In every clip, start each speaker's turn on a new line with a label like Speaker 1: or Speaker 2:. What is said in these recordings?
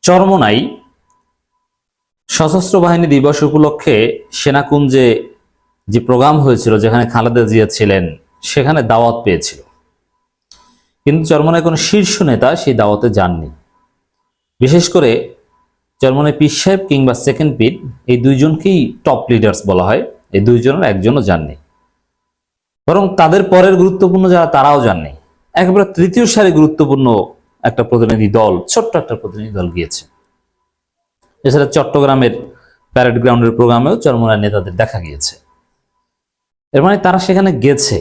Speaker 1: চরমোনাই সশস্ত্র বাহিনী দিবস উপলক্ষে সেনাকুঞ্জে যে প্রোগ্রাম হয়েছিল, যেখানে খালেদা জিয়া ছিলেন, সেখানে দাওয়াত পেয়েছিল, কিন্তু চরমোনাই কোনো শীর্ষ নেতা সেই দাওয়াতে যাননি। বিশেষ করে চরমোনাই পীর সাহেব কিংবা সেকেন্ড পীর, এই দুইজনকেই টপ লিডার্স বলা হয়, এই দুইজনের একজনও যাননি। বরং তাদের পরের গুরুত্বপূর্ণ যারা, তারাও যাননি। একেবারে তৃতীয় সারি গুরুত্বপূর্ণ একটা প্রতিনিধি দল, ছোট্ট একটা প্রতিনিধি দল গিয়েছে। এছাড়া চট্টগ্রামের প্যারেড গ্রাউন্ডের প্রোগ্রামেও চরমোনাই নেতাদের দেখা গিয়েছে। এর মানে তারা সেখানে গেছে,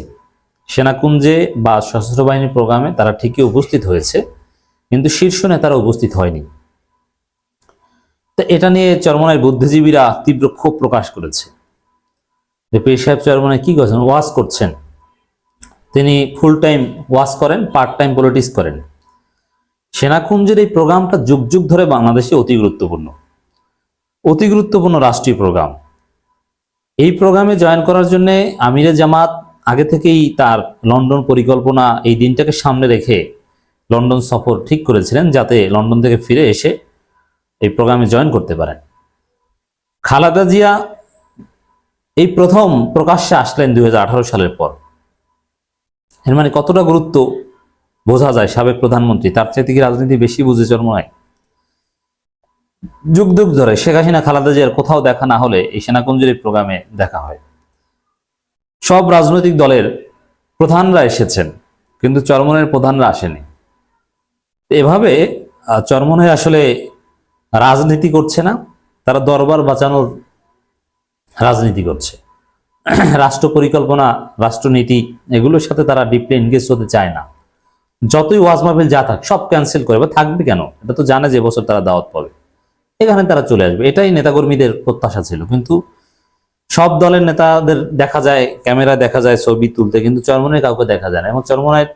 Speaker 1: সেনাকুঞ্জে বা সশস্ত্র বাহিনীর প্রোগ্রামে তারা ঠিকই উপস্থিত হয়েছে, কিন্তু শীর্ষ নেতারা উপস্থিত হয়নি। তো এটা নিয়ে চরমোনাইয়ের বুদ্ধিজীবীরা তীব্র ক্ষোভ প্রকাশ করেছে যে পীর সাহেব চরমোনাই কি করছেন, ওয়াজ করছেন। তিনি ফুল টাইম ওয়াজ করেন, পার্ট টাইম পলিটিক্স করেন। সেনাকুঞ্জের এই প্রোগ্রামটা যুগ যুগ ধরে বাংলাদেশে অতি গুরুত্বপূর্ণ রাষ্ট্রীয় প্রোগ্রাম। এই প্রোগ্রামে জয়েন করার জন্য আমিরে জামাত আগে থেকেই তার লন্ডন পরিকল্পনা, এই দিনটাকে সামনে রেখে লন্ডন সফর ঠিক করেছিলেন, যাতে লন্ডন থেকে ফিরে এসে এই প্রোগ্রামে জয়েন করতে পারেন। খালেদা জিয়া এই প্রথম প্রকাশ্যে আসলেন 2018 সালের পর। এর মানে কতটা গুরুত্ব বোঝা যায়। সাবেক প্রধানমন্ত্রী, তার চাইতে কি রাজনীতি বেশি বুঝে চরমোনাই? যুগ যুগ ধরে শেখ হাসিনা খালেদা জিয়ার কোথাও দেখা না হলে এই সেনাকুঞ্জের এই প্রোগ্রামে দেখা হয়। সব রাজনৈতিক দলের প্রধানরা এসেছেন, কিন্তু চরমোনাইয়ের প্রধানরা আসেনি। এভাবে চরমোনাই আসলে রাজনীতি করছে না, তারা দরবার বাঁচানোর রাজনীতি করছে। রাষ্ট্র পরিকল্পনা, রাষ্ট্রনীতি, এগুলোর সাথে তারা ডিপলি এনগেজ হতে চায় না। যতই ওয়াজ মাহফিল যা থাক সব ক্যান্সেল করে, বা থাকবে কেন, এটা তো জানে যে বছর তারা দাওয়াত পাবে, এখানে তারা চলে আসবে, এটাই নেতাকর্মীদের প্রত্যাশা ছিল। কিন্তু সব দলের নেতাদের দেখা যায়, ক্যামেরা দেখা যায় ছবি তুলতে, কিন্তু চরমোনাই কাউকে দেখা যায় না। এবং চরমোনাইয়ের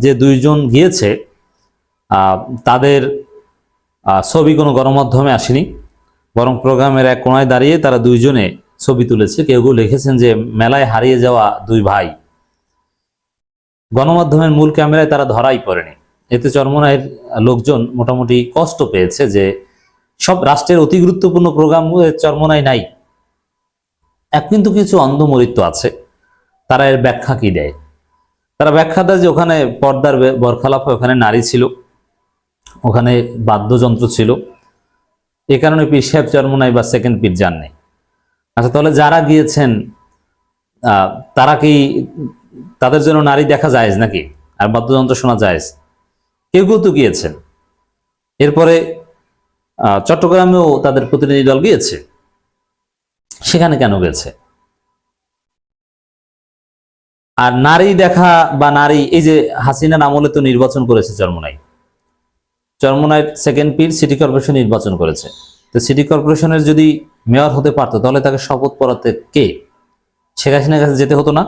Speaker 1: যে দুইজন গিয়েছে, তাদের ছবি কোনো গণমাধ্যমে আসেনি, বরং প্রোগ্রামের এক কোনায় দাঁড়িয়ে তারা দুইজনে ছবি তুলেছে। কেউ কেউ লিখেছেন যে মেলায় হারিয়ে যাওয়া দুই ভাই। গণমাধ্যমের মূল ক্যামেরায় তারা ধরাই পড়েনি। এতে চরমোনাইয়ের লোকজন মোটামুটি কষ্ট পেয়েছে যে সব রাষ্ট্রের অতি গুরুত্বপূর্ণ প্রোগ্রাম চরমোনাই নাই। কিন্তু কিছু অন্ধমরিত্ব আছে, তারা এর ব্যাখ্যা কি দেয়? তারা ব্যাখ্যা দেয় যে ওখানে পর্দার বরখালাপ, ওখানে নারী ছিল, ওখানে বাদ্যযন্ত্র ছিল, এ কারণে পীর সাহেব চরমোনাই বা সেকেন্ড পীর যাননি। আচ্ছা, তাহলে যারা গিয়েছেন তারা কি, তাদের জন্য নারী দেখা যায় নাকি, আর বাদ্যযন্ত্র শোনা যায়? কেউ কেউ তো গিয়েছেন। এরপরে চট্টগ্রামেও তাদের প্রতিনিধি দল গিয়েছে, সেখানে কেন গেছে? আর নারী দেখা বা নারী, এই যে হাসিনার আমলে তো নির্বাচন করেছে চরমোনাই সেকেন্ড পীর সিটি কর্পোরেশন নির্বাচন করেছে। তো সিটি কর্পোরেশনের যদি মেয়র হতে পারতো, তাহলে তাকে শপথ পড়াতে কে? শেখ হাসিনার কাছে যেতে হতো না?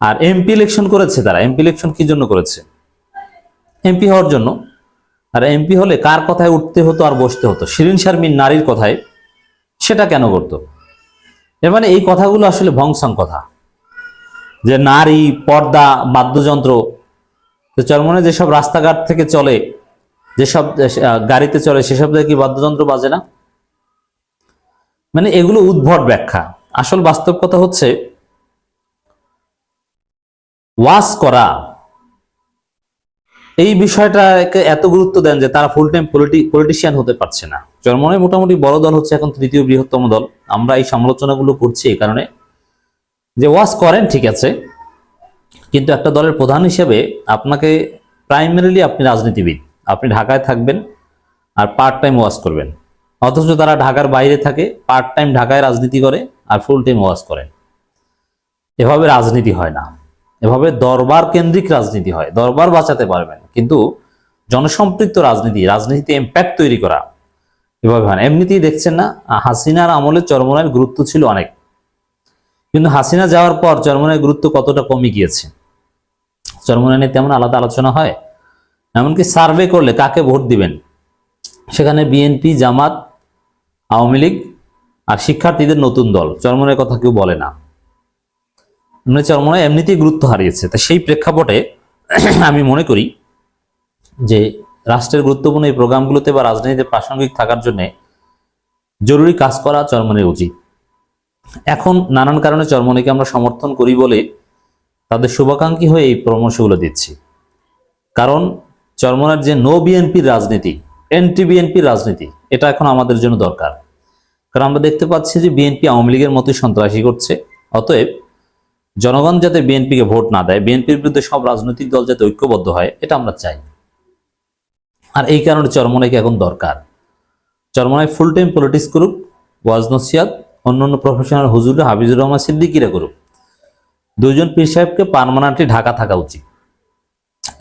Speaker 1: আর এমপি ইলেকশন করেছে তারা। এমপি ইলেকশন কি জন্য করেছে? এমপি হওয়ার জন্য। আর এমপি হলে কার কথায় উঠতে হতো আর বসতে হতো? শিরিন শারমিন নারীর কথায়। সেটা কেন করতো? এর মানে এই কথাগুলো আসলে ভংসং কথা, যে নারী, পর্দা, বাদ্যযন্ত্র। তো চরমোনাই যেসব রাস্তাঘাট থেকে চলে, যেসব গাড়িতে চলে, সেসব জায়গায় কি বাদ্যযন্ত্র বাজে না? মানে এগুলো উদ্ভট ব্যাখ্যা। আসল বাস্তব কথা হচ্ছে, ওয়াজ করা এই বিষয়টাকে এত গুরুত্ব দেন যে তারা ফুল টাইম পলিটিশিয়ান হতে পারছে না। চরমোনাই মোটামুটি বড় দল হচ্ছে, এখন তৃতীয় বৃহত্তম দল। আমরা এই সমালোচনাগুলো করছি এই কারণে যে ওয়াজ করেন ঠিক আছে, কিন্তু একটা দলের প্রধান হিসেবে আপনাকে প্রাইমারিলি, আপনি রাজনীতিবিদ, আপনি ঢাকায় থাকবেন আর পার্ট টাইম ওয়াজ করবেন। অথচ তারা ঢাকার বাইরে থাকে, পার্ট টাইম ঢাকায় রাজনীতি করে আর ফুল টাইম ওয়াজ করেন। এভাবে রাজনীতি হয় না, এভাবে দরবার কেন্দ্রিক রাজনীতি হয়। দরবার বাঁচাতে পারবেন, কিন্তু জনসম্পৃক্ত রাজনীতিতে ইম্প্যাক্ট তৈরি করা এভাবে হয় না। এমনিতেই দেখছেন না, হাসিনার আমলে চরমোনাইয়ের গুরুত্ব ছিল অনেক, কিন্তু হাসিনা যাওয়ার পর চরমোনাইয়ের গুরুত্ব কতটা কমে গিয়েছে। চরমোনাই নিয়ে তেমন আলাদা আলোচনা হয়। এমনকি সার্ভে করলে কাকে ভোট দিবেন, সেখানে বিএনপি, জামাত, আওয়ামী লীগ আর শিক্ষার্থীদের নতুন দল, চরমোনাইয়ের কথা কেউ বলে না। চরমোনাই এমনিতেই গুরুত্ব হারিয়েছে। তা সেই প্রেক্ষাপটে আমি মনে করি যে রাষ্ট্রের গুরুত্বপূর্ণ এই প্রোগ্রামগুলোতে বা রাজনীতিতে প্রাসঙ্গিক থাকার জন্য জরুরি কাজ করা চরমনের উচিত। এখন নানান কারণে চরমনেকে আমরা সমর্থন করি বলে তাদের শুভাকাঙ্ক্ষী হয়ে এই পরামর্শগুলো দিচ্ছি। কারণ চরমনের যে নো বিএনপির রাজনীতি, এন্টি বিএনপির রাজনীতি, এটা এখন আমাদের জন্য দরকার। কারণ আমরা দেখতে পাচ্ছি যে বিএনপি আওয়ামী লীগের মতোই সন্ত্রাসী করছে। অতএব জনগণ যাতে বিএনপিকে ভোট না দেয়, বিএনপির বিরুদ্ধে সব রাজনৈতিক দল যাতে ঐক্যবদ্ধ হয়, এটা আমরা চাই। আর এই কারণে চরমনাইকে এখন দরকার। চরমনাই ফুল টাইম পলিটিক্স করুক, ওয়াজ নসিহাত অন্যান্য প্রফেশনাল হুজুর হাফিজুর রহমান সিদ্দিকীরা করুক। দুইজন পীর সাহেবকে পার্মানেন্টলি ঢাকা থাকা উচিত,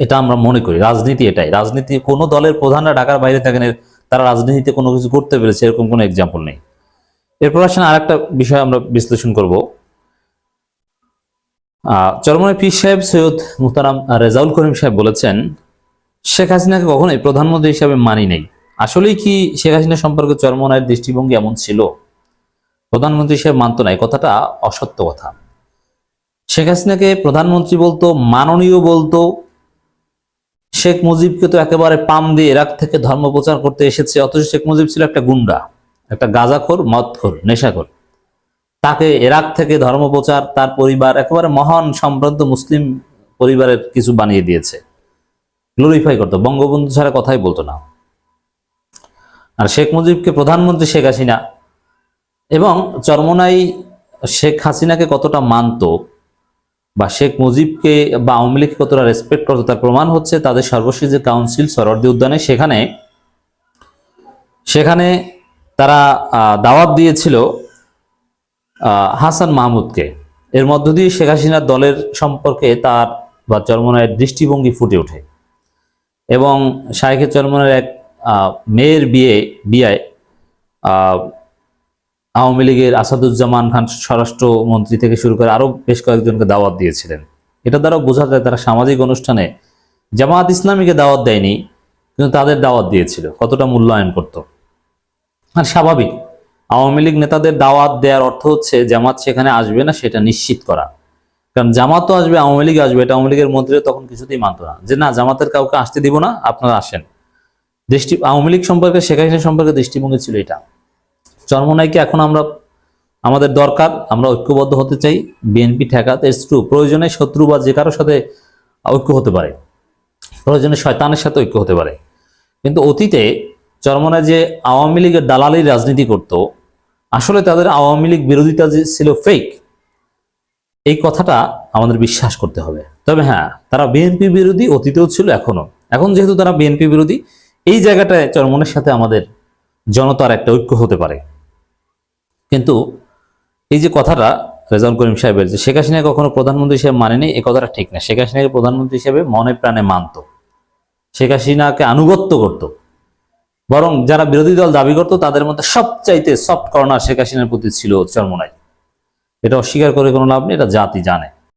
Speaker 1: এটা আমরা মনে করি। রাজনীতি এটাই। রাজনীতি কোনো দলের প্রধানরা ঢাকার বাইরে থাকেন, তারা রাজনীতিতে কোনো কিছু করতে পেরেছে এরকম কোনো এক্সাম্পল নেই। এরপর আসেন আরেকটা বিষয় আমরা বিশ্লেষণ করব। চরমনাই পীর সাহেব সৈয়দ মুহতারাম রেজাউল করিম সাহেব বলেছেন, শেখ হাসিনাকে কখনোই প্রধানমন্ত্রী হিসাবে মানি নেই। আসলেই কি শেখ হাসিনা সম্পর্কে চরমনাইয়ের দৃষ্টিভঙ্গি এমন ছিল? প্রধানমন্ত্রী হিসেবে মানত না, এই কথাটা অসত্য কথা। শেখ হাসিনাকে প্রধানমন্ত্রী বলতো, মাননীয় বলতো। শেখ মুজিবকে তো একেবারে পাম দিয়ে ইরাক থেকে ধর্ম প্রচার করতে এসেছে, অথচ শেখ মুজিব ছিল একটা গুন্ডা, একটা গাঁজাখোর, মদখোর, নেশাখোর। তাকে ইরাক থেকে ধর্ম প্রচার, তার পরিবার একেবারে মহান সম্ভ্রান্ত মুসলিম পরিবারের কিছু বানিয়ে দিয়েছে, গ্লোরিফাই করতো। বঙ্গবন্ধু ছাড়া কথাই বলতো না। আর শেখ মুজিবকে প্রধানমন্ত্রী শেখ হাসিনা। এবং চরমনাই শেখ হাসিনাকে কতটা মানত বা শেখ মুজিবকে বা আওয়ামী লীগকে কতটা রেসপেক্ট করতো তার প্রমাণ হচ্ছে তাদের সর্বশেষ যে কাউন্সিল সরোয়ার্দী উদ্যানে, সেখানে তারা দাওয়াত দিয়েছিল হাসান মাহমুদকে। এর মধ্য দিয়ে শেখ হাসিনার দলের সম্পর্কে তার বা চরমনাইয়ের দৃষ্টিভঙ্গি ফুটে ওঠে। এবং শায়েখে চরমনাইয়ের এক মেয়ের বিয়ায় আওয়ামী লীগের আসাদুজ্জামান খান স্বরাষ্ট্রমন্ত্রী থেকে শুরু করে আরো বেশ কয়েকজনকে দাওয়াত দিয়েছিলেন। এটা দ্বারাও বোঝা যায় তারা সামাজিক অনুষ্ঠানে জামায়াত ইসলামীকে দাওয়াত দেয়নি, কিন্তু তাদের দাওয়াত দিয়েছিল, কতটা মূল্যায়ন করত। আর স্বাভাবিক, আওয়ামী লীগ নেতাদের দাওয়াত দেওয়ার অর্থ হচ্ছে জামাত সেখানে আসবে না সেটা নিশ্চিত করা। কারণ জামাত তো আসবে, আওয়ামী লীগ আসবে, এটা আওয়ামী লীগের মন্ত্রীরা তখন কিছুতেই মানত না, যে না, জামাতের কাউকে আসতে দিব না, আপনারা আসেন। আওয়ামী লীগ সম্পর্কে, শেখ হাসিনা সম্পর্কে দৃষ্টিভঙ্গি ছিল এটা। চরমনাইকে এখন আমাদের দরকার, আমরা ঐক্যবদ্ধ হতে চাই বিএনপি ঠেকাতে। প্রয়োজনে শত্রু বা যে কারোর সাথে ঐক্য হতে পারে, প্রয়োজনে শয়তানের সাথে ঐক্য হতে পারে। কিন্তু অতীতে চরমনাই যে আওয়ামী লীগের দালালির রাজনীতি করত, আসলে তাদের আওয়ামী লীগ বিরোধিতা যে ছিল ফেক, এই কথাটা আমাদের বিশ্বাস করতে হবে। তবে হ্যাঁ, তারা বিএনপি বিরোধী অতীতেও ছিল, এখন যেহেতু তারা বিএনপি বিরোধী, এই জায়গাটায় চরমনাইয়ের সাথে আমাদের জনতার একটা ঐক্য হতে পারে। কিন্তু এই যে কথাটা রেজাউল করিম সাহেবের, যে শেখ হাসিনা কখনো প্রধানমন্ত্রী হিসেবে মানেনি, এই কথাটা ঠিক না। শেখ হাসিনাকে প্রধানমন্ত্রী হিসেবে মনে প্রাণে মানত, শেখ হাসিনাকে আনুগত্য করত। বরং যারা বিরোধী দল দাবি করত, তাদের মধ্যে সবচাইতে সফট কর্নার শেখ হাসিনার প্রতি ছিল চরমনাই। এটা অস্বীকার করে কোনো লাভ নেই, এটা জাতি জানে।